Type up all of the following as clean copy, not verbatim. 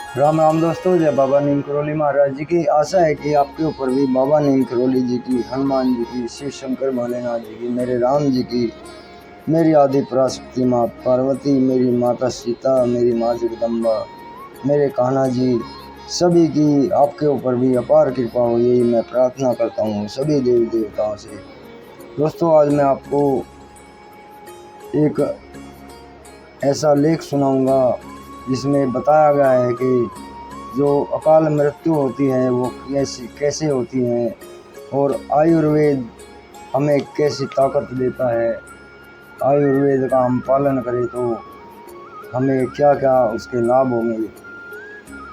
राम राम दोस्तों, जय बाबा नीम करोली महाराज जी की। आशा है कि आपके ऊपर भी बाबा नीम करोली जी की, हनुमान जी की, शिव शंकर भोलेनाथ जी की, मेरे राम जी की, मेरी आदि पराशक्ति माँ पार्वती, मेरी माता सीता, मेरी माँ जगदम्बा, मेरे कान्हा जी, सभी की आपके ऊपर भी अपार कृपा हो, यही मैं प्रार्थना करता हूँ सभी देवी देवताओं से। दोस्तों, आज मैं आपको एक ऐसा लेख सुनाऊंगा जिसमें बताया गया है कि जो अकाल मृत्यु होती है वो कैसे होती है और आयुर्वेद हमें कैसी ताकत देता है। आयुर्वेद का हम पालन करें तो हमें क्या क्या उसके लाभ होंगे।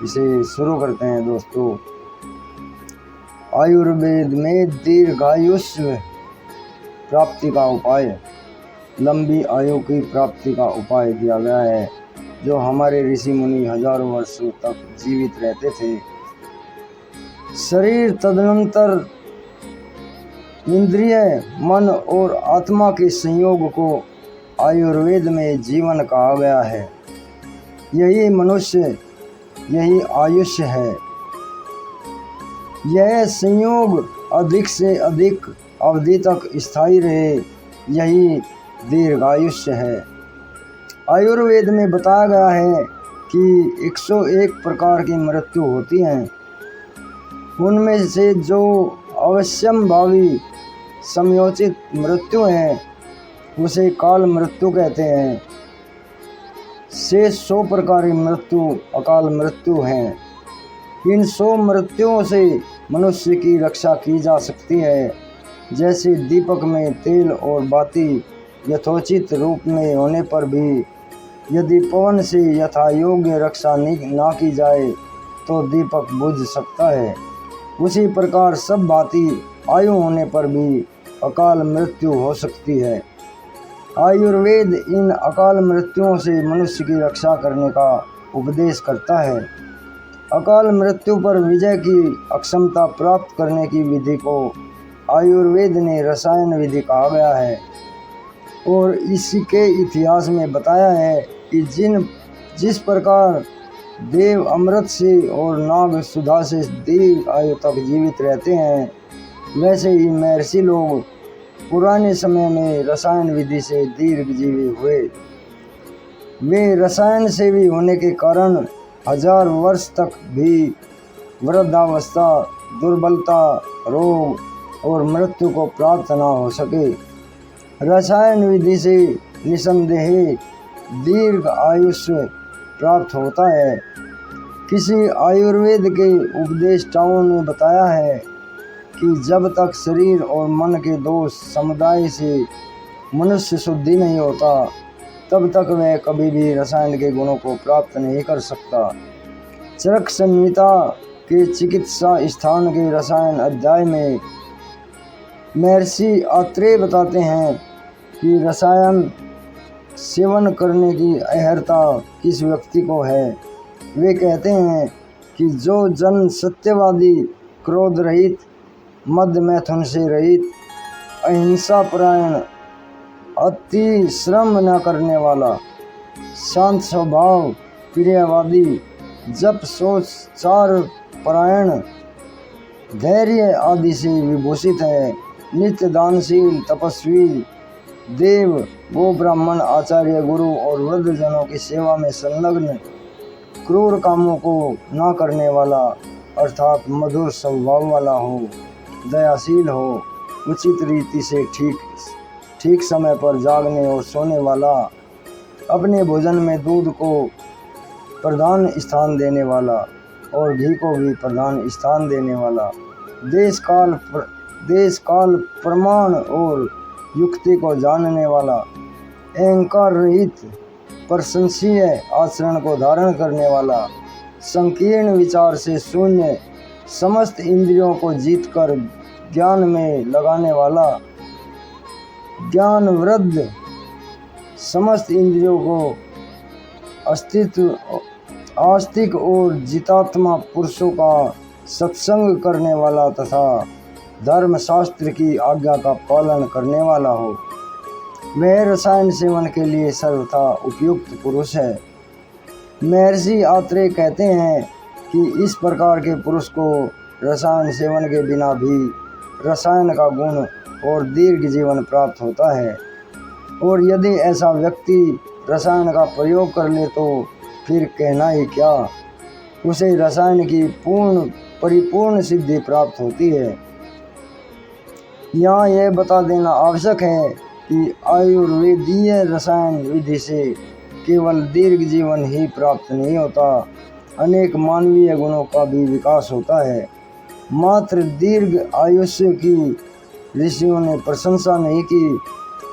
इसे शुरू करते हैं दोस्तों। आयुर्वेद में दीर्घायुष्य प्राप्ति का उपाय, लंबी आयु की प्राप्ति का उपाय दिया गया है। जो हमारे ऋषि मुनि हजारों वर्षों तक जीवित रहते थे, शरीर तदनंतर इंद्रिय, मन और आत्मा के संयोग को आयुर्वेद में जीवन कहा गया है। यही मनुष्य, यही आयुष्य है। यह संयोग अधिक से अधिक अवधि तक स्थायी रहे, यही दीर्घायुष्य है। आयुर्वेद में बताया गया है कि 101 प्रकार की मृत्यु होती हैं। उनमें से जो अवश्यंभावी समयोचित मृत्यु है उसे काल मृत्यु कहते हैं। शेष 100 प्रकार की मृत्यु अकाल मृत्यु हैं। इन 100 मृत्युओं से मनुष्य की रक्षा की जा सकती है। जैसे दीपक में तेल और बाती यथोचित रूप में होने पर भी यदि पवन से यथा योग्य रक्षा ना की जाए तो दीपक बुझ सकता है, उसी प्रकार सब बाती आयु होने पर भी अकाल मृत्यु हो सकती है। आयुर्वेद इन अकाल मृत्युओं से मनुष्य की रक्षा करने का उपदेश करता है। अकाल मृत्यु पर विजय की अक्षमता प्राप्त करने की विधि को आयुर्वेद ने रसायन विधि कहा गया है और इसके इतिहास में बताया है कि जिस प्रकार देव अमृत से और नाग सुधा से दीर्घ आयु तक जीवित रहते हैं, वैसे ही महर्षि लोग पुराने समय में रसायन विधि से दीर्घजीवी हुए। वे रसायन सेवी होने के कारण 1000 वर्ष तक भी वृद्धावस्था, दुर्बलता, रोग और मृत्यु को प्राप्त न हो सके। रसायन विधि से निसंदेह दीर्घ आयुष्य प्राप्त होता है। किसी आयुर्वेद के उपदेष्टाओं ने बताया है कि जब तक शरीर और मन के दोष समुदाय से मनुष्य शुद्धि नहीं होता, तब तक वह कभी भी रसायन के गुणों को प्राप्त नहीं कर सकता। चरक संहिता के चिकित्सा स्थान के रसायन अध्याय में महर्षि आत्रेय बताते हैं कि रसायन सेवन करने की अहर्ता किस व्यक्ति को है। वे कहते हैं कि जो जन सत्यवादी, क्रोध रहित, मद मैथुन से रहित, अहिंसा परायण, अति श्रम न करने वाला, शांत स्वभाव, प्रियवादी, जप सोच चार परायण, धैर्य आदि से विभूषित है, नित्य दानशील, तपस्वी, देव, गो ब्राह्मण, आचार्य, गुरु और वृद्धजनों की सेवा में संलग्न, क्रूर कामों को ना करने वाला अर्थात मधुर स्वभाव वाला हो, दयाशील हो, उचित रीति से ठीक समय पर जागने और सोने वाला, अपने भोजन में दूध को प्रधान स्थान देने वाला और घी को भी प्रधान स्थान देने वाला, देश काल प्रमाण और युक्ति को जानने वाला, अहंकार रहित प्रशंसीय आचरण को धारण करने वाला, संकीर्ण विचार से शून्य, समस्त इंद्रियों को जीतकर ज्ञान में लगाने वाला, ज्ञान वृद्ध, समस्त इंद्रियों को आस्तिक और जितात्मा पुरुषों का सत्संग करने वाला तथा धर्मशास्त्र की आज्ञा का पालन करने वाला हो, वह रसायन सेवन के लिए सर्वथा उपयुक्त पुरुष है। महर्षि आत्रेय कहते हैं कि इस प्रकार के पुरुष को रसायन सेवन के बिना भी रसायन का गुण और दीर्घ जीवन प्राप्त होता है, और यदि ऐसा व्यक्ति रसायन का प्रयोग कर ले तो फिर कहना ही क्या, उसे रसायन की परिपूर्ण सिद्धि प्राप्त होती है। यहाँ यह बता देना आवश्यक है कि आयुर्वेदीय रसायन विधि से केवल दीर्घ जीवन ही प्राप्त नहीं होता, अनेक मानवीय गुणों का भी विकास होता है। मात्र दीर्घ आयुष्य की ऋषियों ने प्रशंसा नहीं की,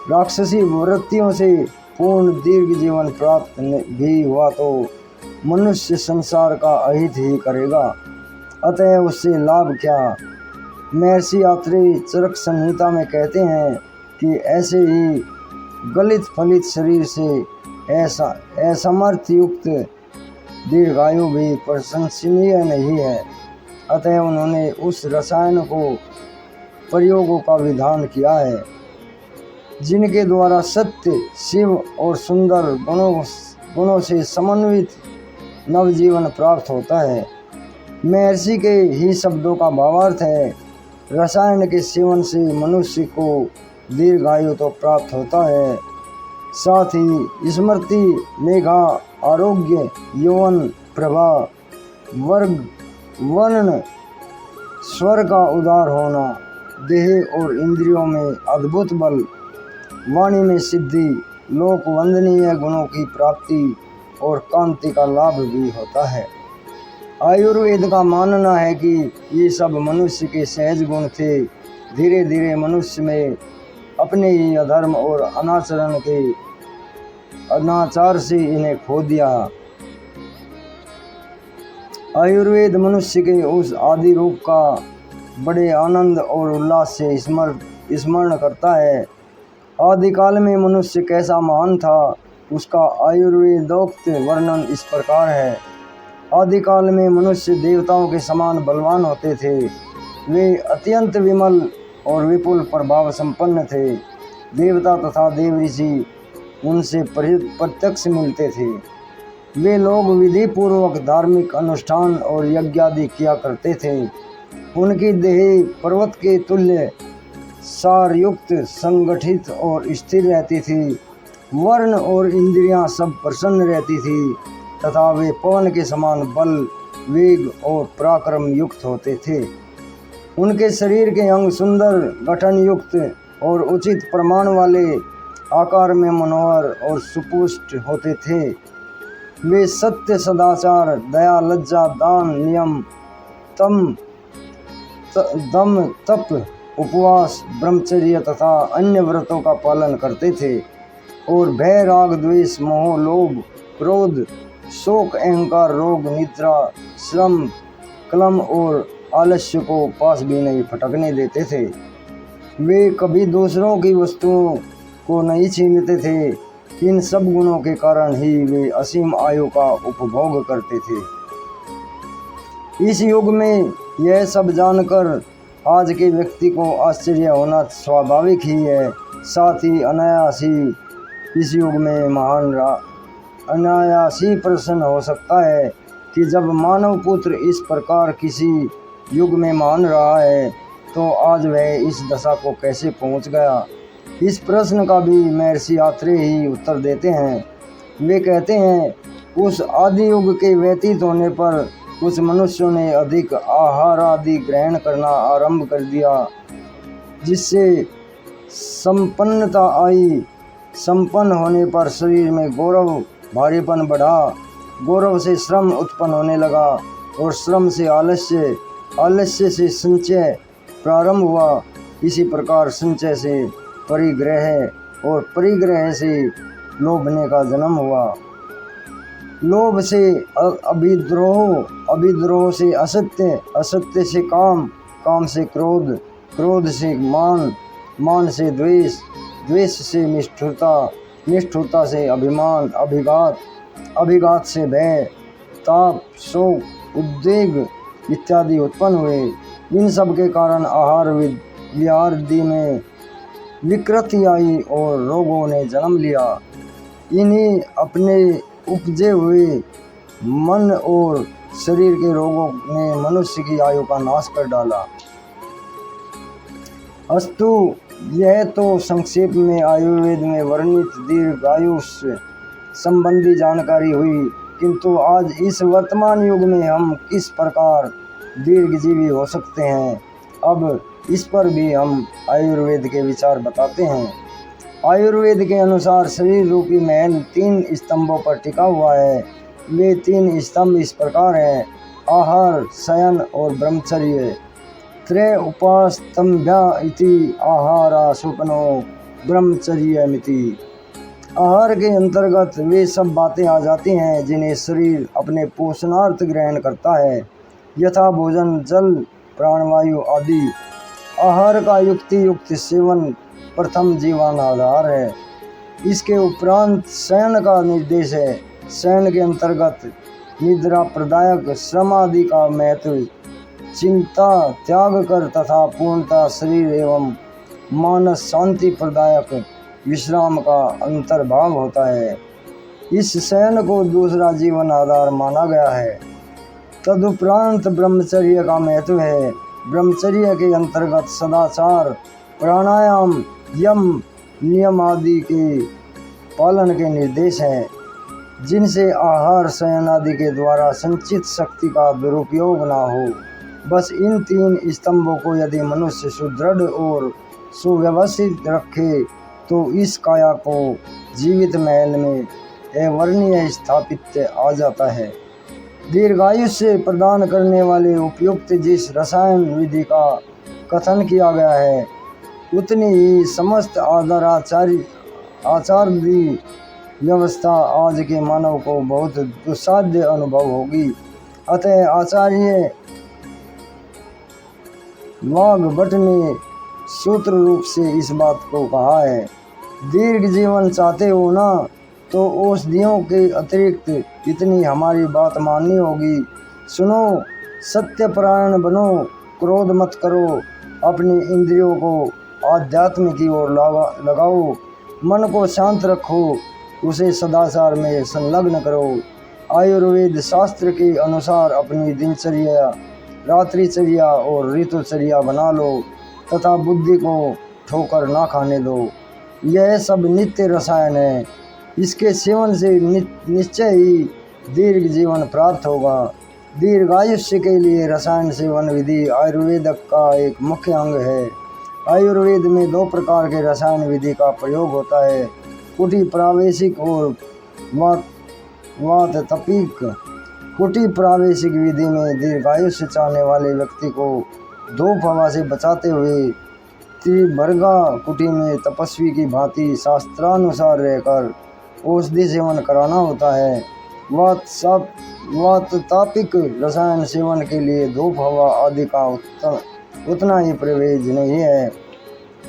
राक्षसी वृत्तियों से पूर्ण दीर्घ जीवन प्राप्त भी हुआ तो मनुष्य संसार का अहित ही करेगा, अतः उससे लाभ क्या। महर्षि आत्रेय चरक संहिता में कहते हैं कि ऐसे ही गलित फलित शरीर से असमर्थ युक्त दीर्घायु भी प्रशंसनीय नहीं है, अतः उन्होंने उस रसायन को प्रयोगों का विधान किया है जिनके द्वारा सत्य, शिव और सुंदर गुणों से समन्वित नवजीवन प्राप्त होता है। महर्षि के ही शब्दों का भावार्थ है, रसायन के सेवन से मनुष्य को दीर्घायु तो प्राप्त होता है, साथ ही स्मृति, मेघा, आरोग्य, यौवन, प्रभा, वर्ग, वर्ण, स्वर का उदार होना, देह और इंद्रियों में अद्भुत बल, वाणी में सिद्धि, लोक वंदनीय गुणों की प्राप्ति और कांति का लाभ भी होता है। आयुर्वेद का मानना है कि ये सब मनुष्य के सहज गुण थे, धीरे धीरे मनुष्य में अपने ही अधर्म और अनाचार से इन्हें खो दिया। आयुर्वेद मनुष्य के उस आदि रूप का बड़े आनंद और उल्लास से स्मरण करता है। आदिकाल में मनुष्य कैसा महान था, उसका आयुर्वेदोक्त वर्णन इस प्रकार है। आदिकाल में मनुष्य देवताओं के समान बलवान होते थे, वे अत्यंत विमल और विपुल प्रभाव संपन्न थे। देवता तथा देव ऋषि उनसे प्रत्यक्ष मिलते थे। वे लोग विधि पूर्वक धार्मिक अनुष्ठान और यज्ञ आदि किया करते थे। उनकी देह पर्वत के तुल्य सारयुक्त, संगठित और स्थिर रहती थी। वर्ण और इंद्रियां सब प्रसन्न रहती थी तथा वे पवन के समान बल, वेग और पराक्रम युक्त होते थे। उनके शरीर के अंग सुंदर, गठन युक्त और उचित प्रमाण वाले, आकार में मनोहर और सुपुष्ट होते थे। वे सत्य, सदाचार, दया, लज्जा, दान, नियम, दम, तप, उपवास, ब्रह्मचर्य तथा अन्य व्रतों का पालन करते थे और भय, राग, द्वेष, मोह, लोभ, क्रोध, शोक, अहंकार, रोग, निद्रा, श्रम, कलम और आलस्य को पास भी नहीं फटकने देते थे। वे कभी दूसरों की वस्तुओं को नहीं छीनते थे। इन सब गुणों के कारण ही वे असीम आयु का उपभोग करते थे। इस युग में यह सब जानकर आज के व्यक्ति को आश्चर्य होना स्वाभाविक ही है। साथ ही अनायास ही इस युग में अनायास ही प्रश्न हो सकता है कि जब मानव पुत्र इस प्रकार किसी युग में मान रहा है तो आज वह इस दशा को कैसे पहुंच गया। इस प्रश्न का भी महर्षि आत्रेय ही उत्तर देते हैं। वे कहते हैं, उस आदि युग के व्यतीत होने पर कुछ मनुष्यों ने अधिक आहार आदि ग्रहण करना आरंभ कर दिया, जिससे संपन्नता आई। संपन्न होने पर शरीर में गौरव, भारीपन बढ़ा, गौरव से श्रम उत्पन्न होने लगा और श्रम से आलस्य, आलस्य से संचय प्रारंभ हुआ। इसी प्रकार संचय से परिग्रह और परिग्रह से लोभने का जन्म हुआ। लोभ से अभिद्रोह, अभिद्रोह से असत्य, असत्य से काम, काम से क्रोध, क्रोध से मान, मान से द्वेष, द्वेष से निष्ठुरता, निष्ठुरता से अभिमान, अभिघात, अभिघात से भय, ताप, शोक, उद्वेग इत्यादि उत्पन्न हुए। इन सब के कारण आहार विहार आदि में विकृति आई और रोगों ने जन्म लिया। इन्हीं अपने उपजे हुए मन और शरीर के रोगों ने मनुष्य की आयु का नाश कर डाला। अस्तु, यह तो संक्षेप में आयुर्वेद में वर्णित दीर्घायुष्य संबंधी जानकारी हुई, किंतु आज इस वर्तमान युग में हम किस प्रकार दीर्घजीवी हो सकते हैं, अब इस पर भी हम आयुर्वेद के विचार बताते हैं। आयुर्वेद के अनुसार शरीर रूपी महल 3 स्तंभों पर टिका हुआ है। वे 3 स्तंभ इस प्रकार हैं: आहार, शयन और ब्रह्मचर्य। त्रय उपास्तंभ्या इति आहारा स्वप्नो ब्रह्मचर्यमिति। आहार के अंतर्गत वे सब बातें आ जाती हैं जिन्हें शरीर अपने पोषणार्थ ग्रहण करता है, यथा भोजन, जल, प्राणवायु आदि। आहार का युक्ति युक्त सेवन प्रथम जीवन आधार है। इसके उपरांत शयन का निर्देश है। शयन के अंतर्गत निद्रा प्रदायक श्रम आदि का महत्व, चिंता त्याग कर तथा पूर्णतः शरीर एवं मानस शांति प्रदायक विश्राम का अंतर्भाव होता है। इस शयन को दूसरा जीवन आधार माना गया है। तदुपरांत ब्रह्मचर्य का महत्व है। ब्रह्मचर्य के अंतर्गत सदाचार, प्राणायाम, यम, नियम आदि के पालन के निर्देश हैं, जिनसे आहार, शयन आदि के द्वारा संचित शक्ति का दुरुपयोग न हो। बस इन 3 स्तंभों को यदि मनुष्य सुदृढ़ और सुव्यवस्थित रखे तो इस काया को जीवित महल में अवर्णनीय स्थापित आ जाता है। दीर्घायुष्य प्रदान करने वाले उपयुक्त जिस रसायन विधि का कथन किया गया है, उतनी ही समस्त आचार दी व्यवस्था आज के मानव को बहुत दुस्साध्य अनुभव होगी। अतः आचार्य वाग्भट ने सूत्र रूप से इस बात को कहा है: दीर्घ जीवन चाहते हो ना, तो औषधियों के अतिरिक्त इतनी हमारी बात माननी होगी। सुनो, सत्यपरायण बनो, क्रोध मत करो, अपनी इंद्रियों को आध्यात्म की ओर लगाओ, मन को शांत रखो, उसे सदाचार में संलग्न करो। आयुर्वेद शास्त्र के अनुसार अपनी दिनचर्या, रात्रिचर्या और ऋतुचर्या बना लो तथा बुद्धि को ठोकर ना खाने दो। यह सब नित्य रसायन है। इसके सेवन से निश्चय ही दीर्घ जीवन प्राप्त होगा। दीर्घायुष्य के लिए रसायन सेवन विधि आयुर्वेद का एक मुख्य अंग है। आयुर्वेद में 2 प्रकार के रसायन विधि का प्रयोग होता है: कुटी प्रावेशिक और वाततपिक। कुटी प्रावेशिक विधि में दीर्घायुष्य चाहने वाले व्यक्ति को धूप हवा से बचाते हुए त्रिभर्गा कुटी में तपस्वी की भांति शास्त्रानुसार रहकर औषधि सेवन कराना होता है। वाततापिक रसायन सेवन के लिए धूप हवा आदि का उतना ही प्रवेश नहीं है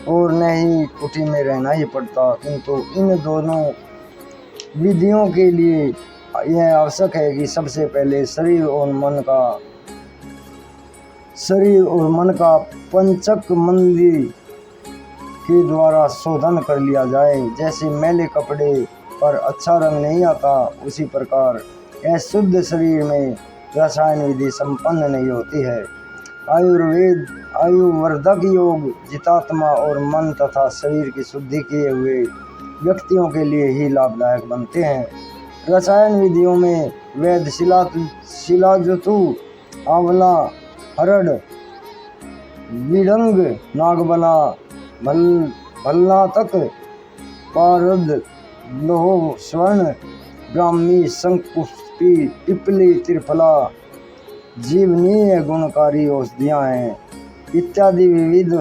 और न ही कुटी में रहना ही पड़ता, किंतु इन दोनों विधियों के लिए यह आवश्यक है कि सबसे पहले शरीर और मन का पंचक मंदी के द्वारा शोधन कर लिया जाए। जैसे मैले कपड़े पर अच्छा रंग नहीं आता, उसी प्रकार अशुद्ध शरीर में रसायन विधि संपन्न नहीं होती है। आयुर्वेद आयुवर्धक योग जितात्मा और मन तथा शरीर की शुद्धि किए हुए व्यक्तियों के लिए ही लाभदायक बनते हैं। रसायन विधियों में वैद्य शिलाजुतु, आंवला, हरड़, विडंग, नागबला, भल्लातक, पारद, लोह, स्वर्ण, ब्राह्मी, शंकुपुष्पी, पिपली, त्रिफला जीवनीय गुणकारी औषधियाँ हैं। इत्यादि विविध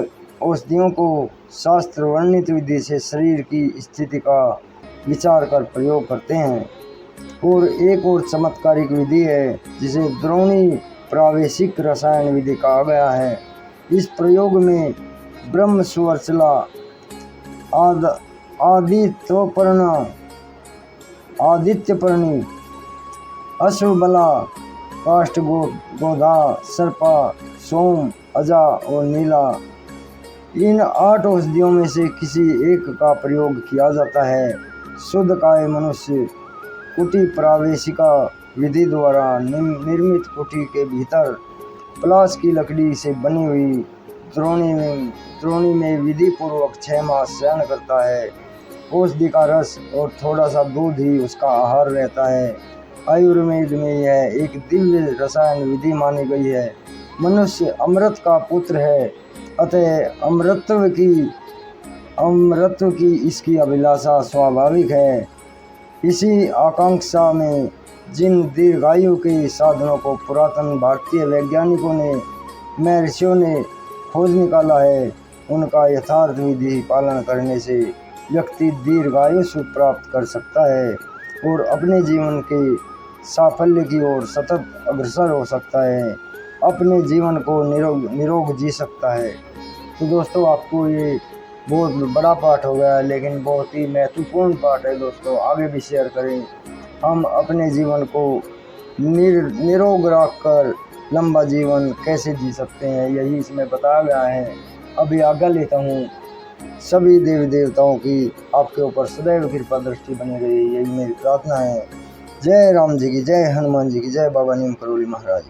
औषधियों को शास्त्र वर्णित विधि से शरीर की स्थिति का विचार कर प्रयोग करते हैं। और एक और चमत्कारिक विधि है जिसे द्रोणी प्रावेशिक रसायन विधि कहा गया है। इस प्रयोग में ब्रह्म सुवर्चला, आदित्यपर्णी, अश्वबला, काष्ठगोधा, सर्पा, सोम, अजा और नीला, इन 8 औषधियों में से किसी एक का प्रयोग किया जाता है। शुद्ध काय मनुष्य कुटी प्रावेशिका विधि द्वारा निर्मित कुटी के भीतर पलाश की लकड़ी से बनी हुई द्रोणी में विधि पूर्वक 6 मास शयन करता है। औषधि का रस और थोड़ा सा दूध ही उसका आहार रहता है। आयुर्वेद में यह एक दिव्य रसायन विधि मानी गई है। मनुष्य अमृत का पुत्र है, अतः अमृत की इसकी अभिलाषा स्वाभाविक है। इसी आकांक्षा में जिन दीर्घायु के साधनों को पुरातन भारतीय वैज्ञानिकों ने महर्षियों ने खोज निकाला है, उनका यथार्थ विधि पालन करने से व्यक्ति दीर्घायुष्य प्राप्त कर सकता है और अपने जीवन के साफल्य की ओर सतत अग्रसर हो सकता है, अपने जीवन को निरोग जी सकता है। तो दोस्तों, आपको ये बहुत बड़ा पाठ हो गया, लेकिन बहुत ही महत्वपूर्ण पाठ है दोस्तों। आगे भी शेयर करें। हम अपने जीवन को निरोग रख कर लंबा जीवन कैसे जी सकते हैं, यही इसमें बताया गया है। अभी आज्ञा लेता हूँ। सभी देवी देवताओं की आपके ऊपर सदैव कृपा दृष्टि बनी रही, यही मेरी प्रार्थना है। जय राम जी की, जय हनुमान जी की, जय बाबा नीम करोली महाराज।